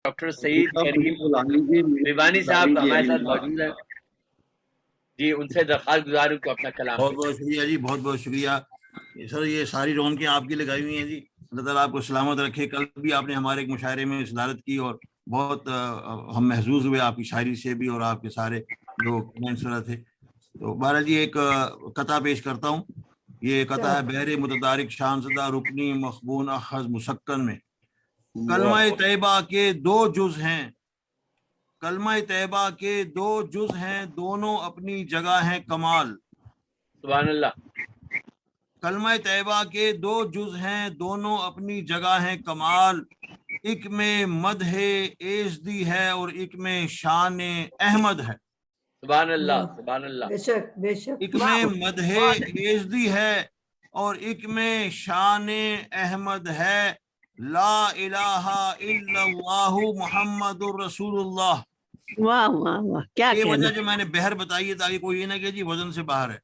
Doctor سعید کریم بیبانی صاحب ہمارے ساتھ موجود ہیں جی، ان سے درخواست گزار ہوں کہ اپنا کلام بہت بہت شکریہ جی، بہت بہت شکریہ سر. یہ ساری رونقیں آپ کی لگائی ہوئی ہیں جی. اللہ تعالیٰ آپ کو سلامت رکھے. کل بھی آپ نے ہمارے ایک مشاعرے میں صدارت کی اور بہت ہم محظوظ ہوئے آپ کی شاعری سے بھی اور آپ کے سارے جو کمنٹس وغیرہ تھے. تو بہرحال جی ایک قطعہ پیش کرتا ہوں. یہ قطعہ ہے بحر متدارک شان زدہ رکنی مخبون اخذ مسکن میں. کلمہ طیبہ کے دو جز ہیں، کلمہ طیبہ کے دو جز ہیں، دونوں اپنی جگہ ہیں کمال. سبحان اللہ. کلمہ طیبہ کے دو جز ہیں، دونوں اپنی جگہ ہیں کمال. ایک میں مدح ایزدی ہے اور ایک میں شان احمد ہے. سبحان اللہ، سبحان اللہ. بے شک بے شک. ایک میں مدح ایزدی ہے اور ایک میں شان احمد ہے. لا الہ الا اللہ محمد الرسول اللہ. واہ واہ واہ، کیا یہ کہنا. وجہ جو میں نے بہر بتائی ہے تاکہ کوئی یہ نہ کہ جی وزن سے باہر ہے.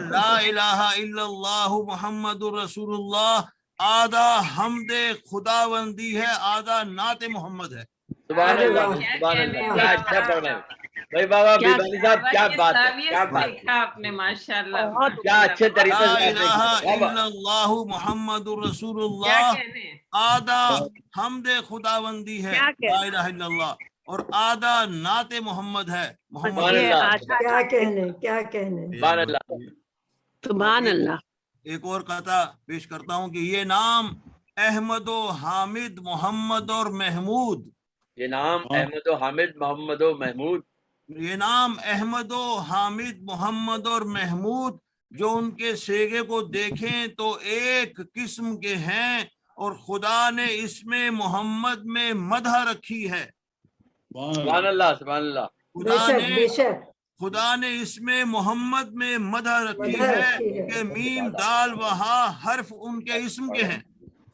لا الہ الا اللہ محمد الرسول اللہ آدھا حمد خداوندی ہے، آدھا نعت محمد ہے. سبحان اللہ، سبحان اللہ. کیا اچھا پڑھ رہے ہیں بھائی بابا بیبانی صاحب، کیا بات ہے، کیا بات ہے. آپ نے ماشاءاللہ کیا اچھے طریقے لا سے الہ الا اللہ محمد الرسول اللہ آدھا حمد خداوندی ہے، لا الہ الا اللہ، اور آدھا نعت محمد ہے. محمد سبحان اللہ، کیا کہنے کیا کہنے. سبحان اللہ. سبحان اللہ. ایک اور قطعہ پیش کرتا ہوں کہ یہ نام احمد و حامد محمد اور محمود. یہ نام احمد و حامد محمد و محمود. یہ نام احمد و حامد محمد اور محمود جو ان کے سیگے کو دیکھیں تو ایک قسم کے ہیں، اور خدا نے اس میں محمد میں مدح رکھی ہے. سبحان اللہ، سبحان اللہ. بے شک بے شک. خدا نے اس میں محمد میں مدح رکھی ہے کہ میم دال وہا حرف ان کے اسم کے ہیں.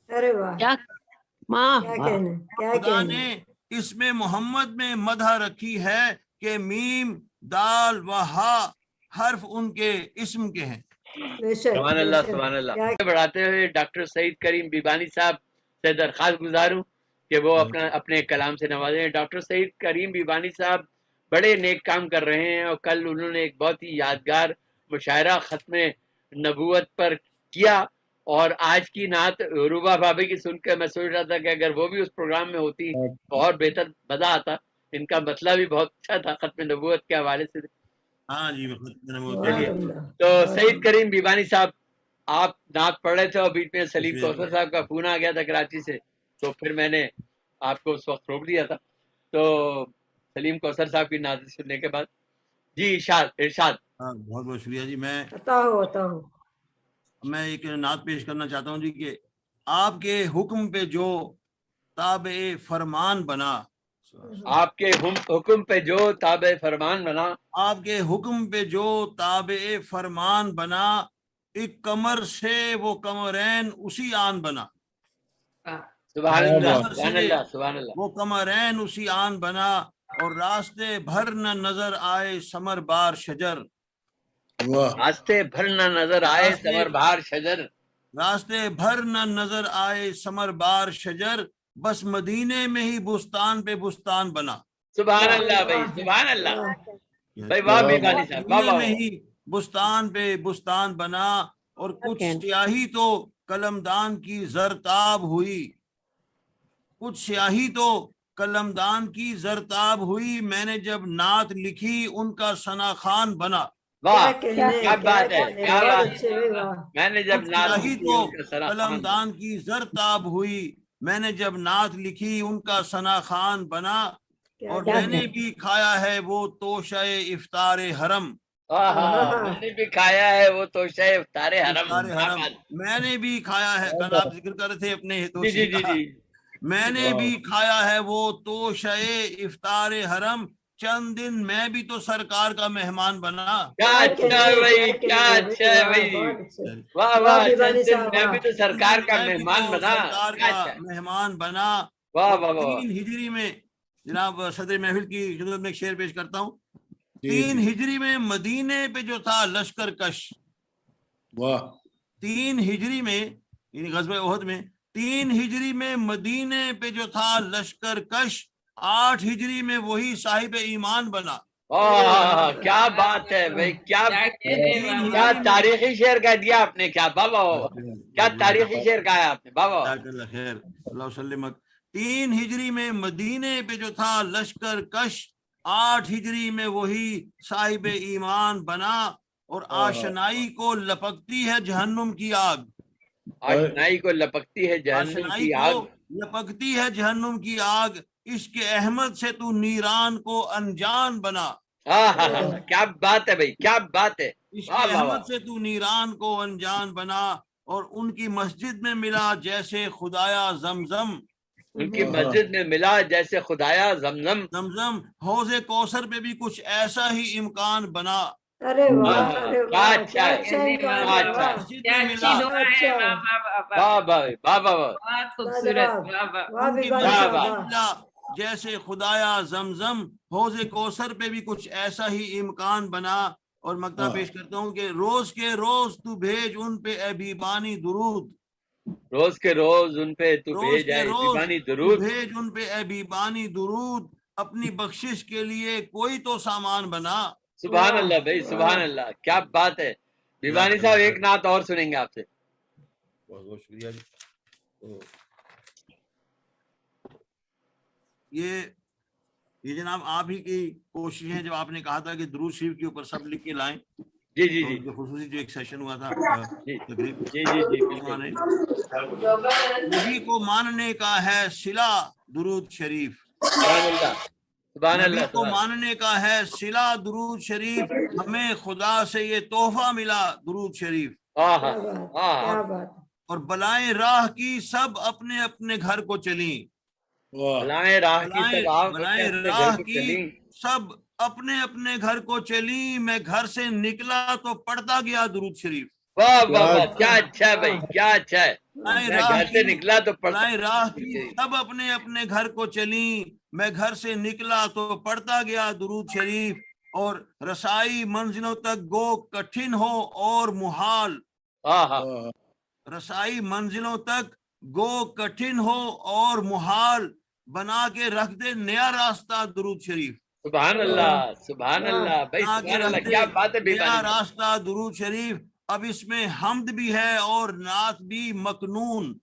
ارے واہ، کیا کیا کہنے کیا خدا کہنے. نے اس میں محمد میں مدح رکھی ہے کہ میم دال وہا حرف ان کے اسم کے ہیں. بے شک سبحان اللہ، سبحان اللہ. بڑھاتے ہوئے ڈاکٹر سعید کریم بیبانی صاحب سے درخواست گزار ہوں کہ وہ اپنے کلام سے نوازیں. ڈاکٹر سعید کریم بیبانی صاحب بڑے نیک کام کر رہے ہیں، اور کل انہوں نے ایک بہت ہی یادگار مشاعرہ ختم نبوت پر کیا، اور آج کی نعت روبا بھابی کی سن کے میں سوچ رہا تھا کہ اگر وہ بھی اس پروگرام میں ہوتی تو اور بہتر مزہ آتا. ان کا مسئلہ بھی بہت اچھا تھا ختم نبوت کے حوالے سے. ہاں جی. تو سعید کریم بیبانی صاحب آپ نعت پڑھ رہے تھے اور بیچ میں سلیم کوثر صاحب کا فون آ گیا تھا کراچی سے، تو پھر میں نے آپ کو اس وقت روک دیا تھا. تو سلیم کوثر صاحب کی نعت سننے کے بعد جی ارشاد. بہت بہت شکریہ جی. میں ایک نعت پیش کرنا چاہتا ہوں جی کہ آپ کے حکم پہ جو تابع فرمان بنا، آپ کے حکم پہ جو تابع فرمان بنا، آپ کے حکم پہ جو تابع فرمان بنا، ایک کمر سے وہ کمرین اسی آن بنا. سبحان اللہ، سبحان اللہ، سبحان اللہ. وہ کمرین اسی آن بنا، اور راستے بھر نہ نظر آئے ثمر بار شجر. راستے بھر نہ نظر آئے ثمر بار شجر. راستے بھر نہ نظر آئے ثمر بار شجر، بس مدینے میں ہی بستان پہ بستان بنا. سبحان اللہ بھائی، سبحان اللہ بھائی. واہ بیبانی صاحب، واہ مدینے میں ہی بستان پہ بستان بنا، اور کچھ سیاہی تو قلمدان کی زرتاب ہوئی. کچھ سیاہی تو قلمدان کی زرتاب ہوئی، میں نے جب نعت لکھی ان کا ثنا خان بنا. واہ کیا بات ہے، کیا بات ہے. میں نے جب نعت سیاہی لکھی تو ان کا ثنا خان قلمدان کی زرتاب ہوئی، میں نے جب نعت لکھی ان کا ثنا خان بنا. اور میں نے بھی کھایا ہے وہ توشہ افطار حرم. میں نے بھی کھایا ہے وہ توشہ افطار حرم. میں نے بھی کھایا ہے، کل آپ ذکر کر رہے تھے اپنے جی جی جی. میں نے بھی کھایا ہے وہ توشہ افطار حرم. چند دن میں بھی تو سرکار کا مہمان بنا. کیا اچھا ہے بھائی، کیا اچھا ہے بھائی. واہ واہ، چند دن میں بھی تو سرکار کا مہمان بنا. سرکار کا مہمان بنا. واہ واہ واہ. 3 ہجری میں جناب صدر محفل کی خدمت میں ایک شعر پیش کرتا ہوں. 3 ہجری میں مدینے پہ جو تھا لشکر کش. 3 ہجری میں یعنی غزوہ احد میں 3 ہجری میں مدینے پہ جو تھا لشکر کش، 8 ہجری میں وہی صاحب ایمان بنا. کیا بات ہے بھائی، کیا تاریخی شعر کہہ دیا آپ نے، کیا بابا، کیا تاریخی شعر کہا ہے آپ نے بابا. خیر اللہ وسلمک. 3 ہجری میں مدینے پہ جو تھا لشکر کش، 8 ہجری میں وہی صاحب ایمان بنا، اور آشنائی کو لپکتی ہے جہنم کی آگ. آشنائی کو لپکتی ہے جہنم آشنائی کی کو آگ. لپکتی ہے جہنم کی آگ، عشق احمد سے تو نیران کو انجان بنا. کیا بات ہے بھائی، کیا بات ہے. عشق واہ واہ واہ. احمد سے تو نیران کو انجان بنا، اور ان کی مسجد میں ملا جیسے خدایا زمزم. ان کی مسجد میں ملا جیسے خدایا زمزم. زمزم حوض کوثر پہ بھی کچھ ایسا ہی امکان بنا. ارے واہ، ارے کیا واہ، اچھا کیا ہے، اچھا امکان کیا ہے، اچھا ہے. واہ، مسجد میں ملا اچھا ہے، واہ بھائی، واہ واہ واہ. بہت خوبصورت. لاجواب، واہ ان بھی کی بانی واہ مسجد صاحب، واہ. میں واہ. ملا جیسے خدایا زمزم، حوض کوثر پہ بھی کچھ ایسا ہی امکان بنا. اور مقطع پیش کرتا ہوں کہ روز کے روز تو بھیج ان پہ اے بیبانی درود. روز کے روز ان پہ تو روز بھیج کے ہے روز دیوانی تو درود. بھیج ان پہ اے بیبانی درود، اپنی بخشش کے لیے کوئی تو سامان بنا. سبحان اللہ بھائی، سبحان اللہ، کیا بات ہے. دیوانی صاحب ایک نعت اور سنیں گے آپ سے. بہت بہت شکریہ جی. یہ جناب آپ ہی کی کوشش ہے، جب آپ نے کہا تھا کہ درود شریف کے اوپر سب لکھ کے لائیں، جی جی تو جی جو خصوصی جو ایک سیشن ہوا تھا جی تقریب، جی جی جی اس میں نے بالکل. نبی کو ماننے کا ہے صلہ درود شریف. سبحان اللہ، سبحان نبی اللہ، کو سبحان. ماننے کا ہے صلہ درود شریف، ہمیں خدا سے یہ تحفہ ملا درود شریف. ہاں کیا ہاں بات، ہاں. کیا بات. اور بلائیں راہ کی سب اپنے اپنے گھر کو چلیں. بلائیں راہ کی سب آپ اپنے بلائیں اپنے گھر راہ کو کی چلیں. سب اپنے اپنے گھر کو چلیں، میں گھر سے نکلا تو پڑھتا گیا درود شریف. واہ واہ واہ، کیا اچھا ہے بھائی، کیا اچھا ہے. بلائیں میں راہ گھر سے کی نکلا تو پڑھتا. بلائیں راہ کی سب اپنے اپنے گھر کو چلیں، میں گھر سے نکلا تو پڑھتا گیا درود شریف. اور رسائی منزلوں تک گو کٹھن ہو اور محال. ہاں ہاں. رسائی منزلوں تک گو کٹھن ہو اور محال، بنا کے رکھ دے نیا راستہ درود شریف. سبحان اللہ، سبحان اللہ بھائی، بنا کے سبحان رکھ اللہ، دے کیا بات ہے نیا بیبانی. راستہ درود شریف. اب اس میں حمد بھی ہے اور نعت بھی مکنون.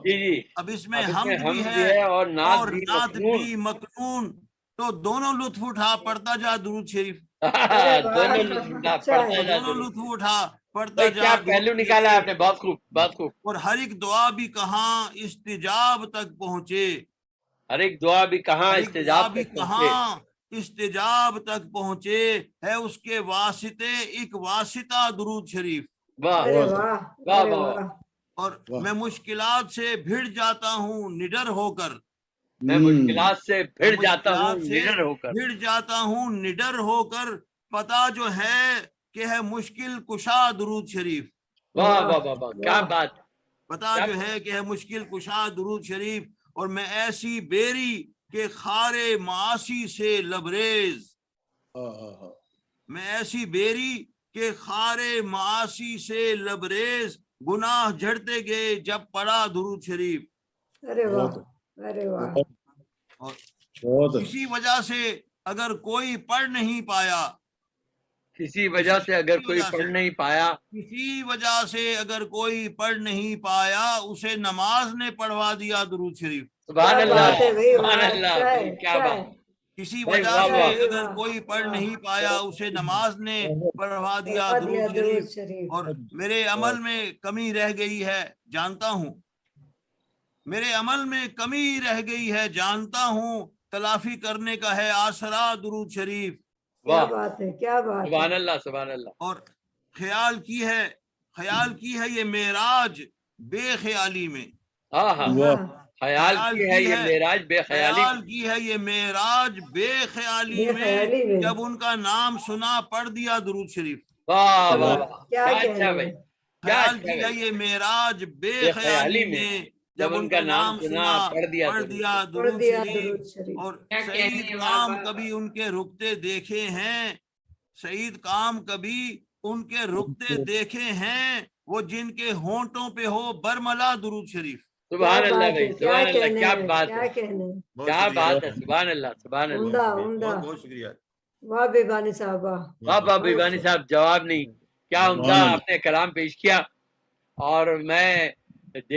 جی جی. اب اس میں اب اس میں حمد بھی حمد ہے اور نعت بھی نعت مقنون. بھی مکنون. تو دونوں لطف اٹھا پڑھتا جا درود شریف. دونوں لطف اٹھا اچھا پڑھتا ہے. جا دونوں درود. لطف اٹھا پڑھتا بھائی جا کیا درود پہلو شریف. نکالا ہے آپ نے، بہت خوب بہت خوب. اور ہر ایک دعا بھی کہاں استجاب تک پہنچے. ہر ایک دعا بھی کہاں ہر ایک دعا استجاب بھی تک پہنچے. کہاں استجاب تک پہنچے، ہے اس کے واسطے ایک واسطہ درود شریف. واہ ارے واہ، واہ ارے واہ. واہ. اور میں مشکلات سے بھڑ جاتا ہوں نڈر ہو کر. میں مشکلات سے میں بھڑ جاتا ہوں مشکلات سے نڈر ہو کر. بھڑ جاتا ہوں نڈر ہو کر، پتہ جو ہے کہ ہے مشکل کشا درود شریف. واہ واہ واہ واہ، کیا بات. پتہ جو ہے کہ ہے مشکل کشا درود شریف. اور میں ایسی بیری کہ خارے معاصی سے لبریز. میں ایسی بیری کہ خارے معاصی سے لبریز، گناہ جھڑتے گئے جب پڑا درود شریف. ارے واہ، ارے واہ. اور اسی وجہ سے اگر کوئی پڑھ نہیں پایا، کسی وجہ سے اگر کوئی پڑھ نہیں پایا، کسی وجہ سے اگر کوئی پڑھ نہیں پایا، اسے نماز نے پڑھوا دیا درود شریف. سبحان کیا اللہ، بات ہے بھائی، سبحان واہ. اللہ اچھا بھائی، ہے، کیا اچھا بات. ہے. کسی بھائی وجہ واہ سے واہ. اگر کوئی پڑھ نہیں پایا، اسے نماز نے پڑھوا دیا پڑھوا دیا درود درود شریف. شریف. اور میرے عمل میں کمی رہ گئی ہے جانتا ہوں، میرے عمل میں کمی رہ گئی ہے جانتا ہوں، تلافی کرنے کا ہے آسرا درود شریف. کیا واہ، بات ہے، کیا بات ہے. سبحان اللہ، سبحان اللہ. اور خیال کی ہے یہ معراج بے خیالی میں. ہاں ہاں، ہاں. خیال کی ہے یہ معراج بے خیالی. خیال کی ہے یہ معراج بے خیالی بے میں، خیالی میں. جب ان کا نام سنا پڑھ دیا درود شریف. واہ واہ واہ، کیا کیا کہنے اچھا بھائی، ہیں. کیا خیال اچھا کی ہے بھائی. یہ معراج بے بے خیالی میں، جب ان کا نام سنا پڑھ دیا پڑھ درود. دیا پڑھ درود دیا شریف. درود شریف. اور سعید کام کبھی ان کے رکتے دیکھے ہیں، سعید کام کبھی ان کے رکتے دیکھے ہیں وہ جن کے ہونٹوں پہ ہو برملا درود شریف. سبحان کیا اللہ بات بھائی، ہے، کیا سبحان اللہ، کہنے کیا ہیں، بات کیا ہے، کہنے ہیں۔ بہت کیا شکریہ. بات ہے، سبحان اللہ، سبحان اللہ. عمدہ بہت عمدہ، بہت شکریہ. واہ بیبانی صاحب واہ، واہ واہ بیبانی صاحب، جواب نہیں، کیا عمدہ سبحان اللہ. آپ نے کلام پیش کیا. اور میں دیکھ